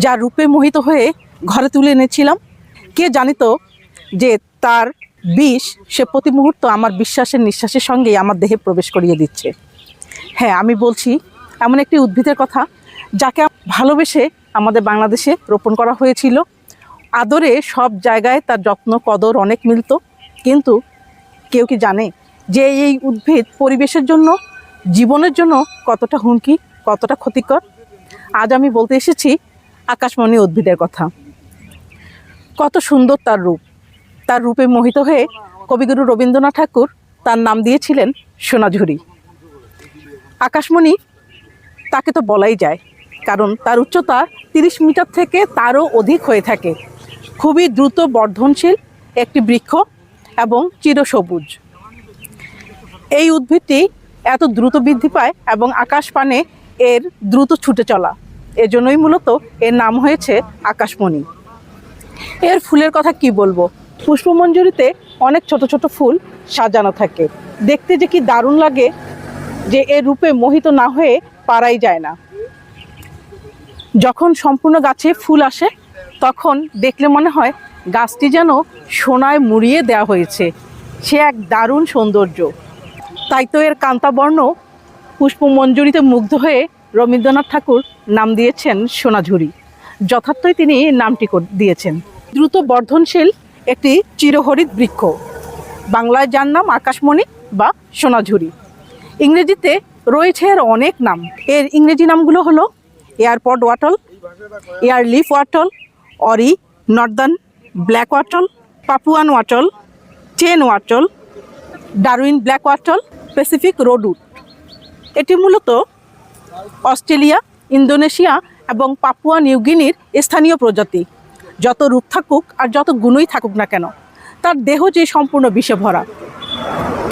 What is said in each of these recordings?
যার রূপে মোহিত হয়ে ঘরে তুলে এনেছিলাম। কে জানিত যে তার বিষ সে প্রতি মুহূর্ত আমার বিশ্বাসের নিঃশ্বাসের সঙ্গেই আমার দেহে প্রবেশ করিয়ে দিচ্ছে। হ্যাঁ, আমি বলছি এমন একটি উদ্ভিদের কথা যাকে ভালোবেসে আমাদের বাংলাদেশে রোপণ করা হয়েছিল। আদরে সব জায়গায় তার যত্ন কদর অনেক মিলত, কিন্তু কেউ কি জানে যে এই উদ্ভিদ পরিবেশের জন্য, জীবনের জন্য কতটা হুমকি, কতটা ক্ষতিকর? আজ আমি বলতে এসেছি আকাশমণি উদ্ভিদের কথা। কত সুন্দর তার রূপ। তার রূপে মোহিত হয়ে কবিগুরু রবীন্দ্রনাথ ঠাকুর তার নাম দিয়েছিলেন সোনাঝুরি। আকাশমণি তাকে তো বলাই যায়, কারণ তার উচ্চতা 30 মিটার থেকে তারও অধিক হয়ে থাকে। খুবই দ্রুত বর্ধনশীল একটি বৃক্ষ এবং চিরসবুজ। এই উদ্ভিদটি এত দ্রুত বৃদ্ধি পায় এবং আকাশ পানে এর দ্রুত ছুটে চলা, এজন্যই মূলত এর নাম হয়েছে আকাশমণি। এর ফুলের কথা কি বলবো, পুষ্পমঞ্জুরিতে অনেক ছোট ছোট ফুল সাজানো থাকে। দেখতে যে কি দারুণ লাগে, যে এর রূপে মোহিত না হয়ে পারাই যায় না। যখন সম্পূর্ণ গাছে ফুল আসে তখন দেখলে মনে হয় গাছটি যেন সোনায় মুড়িয়ে দেওয়া হয়েছে। সে এক দারুণ সৌন্দর্য। তাই তো এর কান্তাবর্ণ পুষ্পমঞ্জুরিতে মুগ্ধ হয়ে রবীন্দ্রনাথ ঠাকুর নাম দিয়েছেন সোনাঝুরি। যথার্থই তিনি নামটি দিয়েছেন। দ্রুত বর্ধনশীল একটি চিরহরিৎ বৃক্ষ, বাংলায় যার নাম আকাশমণি বা সোনাঝুরি। ইংরেজিতে রয়েছে এর অনেক নাম। এর ইংরেজি নামগুলো হলো earpod wattle, ear leaf wattle, auri, northern black wattle, Papuan wattle, চেন wattle, Darwin black wattle, Pacific rosewood. এটি মূলত অস্ট্রেলিয়া, ইন্দোনেশিয়া এবং পাপুয়া নিউগিনির স্থানীয় প্রজাতি। যত রূপ থাকুক আর যত গুণই থাকুক না কেন, তার দেহ যে সম্পূর্ণ বিষে ভরা।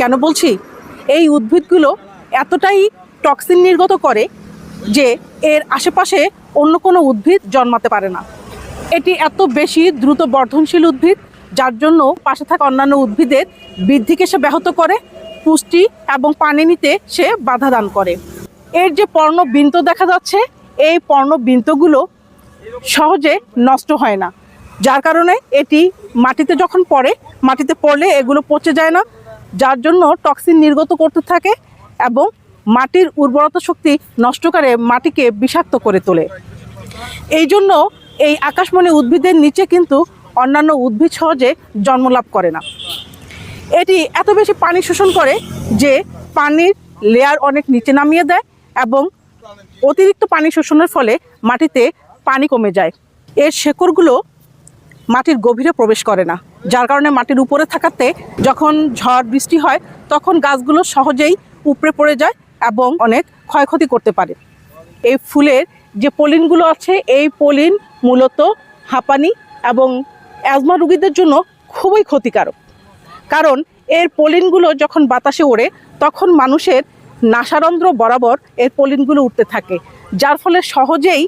কেন বলছি, এই উদ্ভিদগুলো এতটাই টক্সিন নির্গত করে যে এর আশেপাশে অন্য কোনো উদ্ভিদ জন্মাতে পারে না। এটি এত বেশি দ্রুত বর্ধনশীল উদ্ভিদ, যার জন্য পাশে থাকা অন্যান্য উদ্ভিদের বৃদ্ধিকে সে ব্যাহত করে, পুষ্টি এবং পানি নিতে সে বাধা দান করে। এর যে পর্ণবৃন্ত দেখা যাচ্ছে, এই পর্ণবৃন্তগুলো সহজে নষ্ট হয় না, যার কারণে এটি মাটিতে যখন পড়ে, মাটিতে পড়লে এগুলো পচে যায় না, যার জন্য টক্সিন নির্গত করতে থাকে এবং মাটির উর্বরতা শক্তি নষ্ট করে মাটিকে বিষাক্ত করে তোলে। এই জন্য এই আকাশমণি উদ্ভিদের নিচে কিন্তু অন্যান্য উদ্ভিদ সহজে জন্মলাভ করে না। এটি এত বেশি পানি শোষণ করে যে পানির লেয়ার অনেক নিচে নামিয়ে দেয় এবং অতিরিক্ত পানি শোষণের ফলে মাটিতে পানি কমে যায়। এর শেকড়গুলো মাটির গভীরে প্রবেশ করে না, যার কারণে মাটির উপরে থাকাতে যখন ঝড় বৃষ্টি হয় তখন গাছগুলো সহজেই উপড়ে পড়ে যায় এবং অনেক ক্ষয়ক্ষতি করতে পারে। এই ফুলের যে পলিনগুলো আছে, এই পলিন মূলত হাঁপানি এবং অ্যাজমা রোগীদের জন্য খুবই ক্ষতিকারক, কারণ এর পলিনগুলো যখন বাতাসে ওড়ে তখন মানুষের নাসারন্ধ্র বরাবর এর পলিনগুলো উঠতে থাকে, যার ফলে সহজেই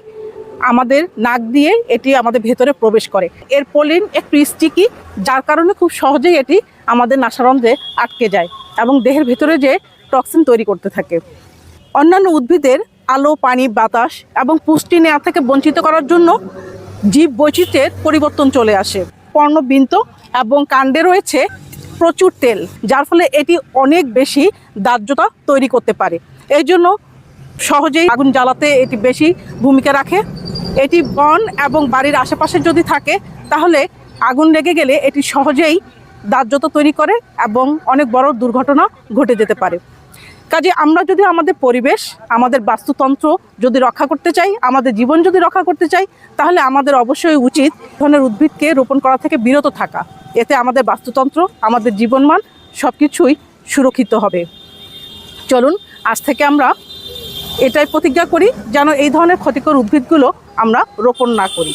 আমাদের নাক দিয়ে এটি আমাদের ভেতরে প্রবেশ করে। এর পলিন একটু স্টিকি, যার কারণে খুব সহজেই এটি আমাদের নাসারন্ধ্রে আটকে যায় এবং দেহের ভেতরে যে টক্সিন তৈরি করতে থাকে। অন্যান্য উদ্ভিদের আলো, পানি, বাতাস এবং পুষ্টি নেওয়া থেকে বঞ্চিত করার জন্য জীব বৈচিত্র্যের পরিবর্তন চলে আসে। পর্ণবৃন্ত এবং কাণ্ডে রয়েছে প্রচুর তেল, যার ফলে এটি অনেক বেশি দাহ্যতা তৈরি করতে পারে। এই জন্য সহজেই আগুন জ্বালাতে এটি বেশি ভূমিকা রাখে। এটি বন এবং বাড়ির আশেপাশে যদি থাকে তাহলে আগুন লেগে গেলে এটি সহজেই দাহ্যতা তৈরি করে এবং অনেক বড় দুর্ঘটনা ঘটে যেতে পারে। কাজে আমরা যদি আমাদের পরিবেশ, আমাদের বাস্তুতন্ত্র যদি রক্ষা করতে চাই, আমাদের জীবন যদি রক্ষা করতে চাই, তাহলে আমাদের অবশ্যই উচিত ধরনের উদ্ভিদকে রোপণ করা থেকে বিরত থাকা। এতে আমাদের বাস্তুতন্ত্র, আমাদের জীবনমান সব কিছুই সুরক্ষিত হবে। চলুন আজ থেকে আমরা এটাই প্রতিজ্ঞা করি যেন এই ধরনের ক্ষতিকর উদ্ভিদগুলো আমরা রোপণ না করি।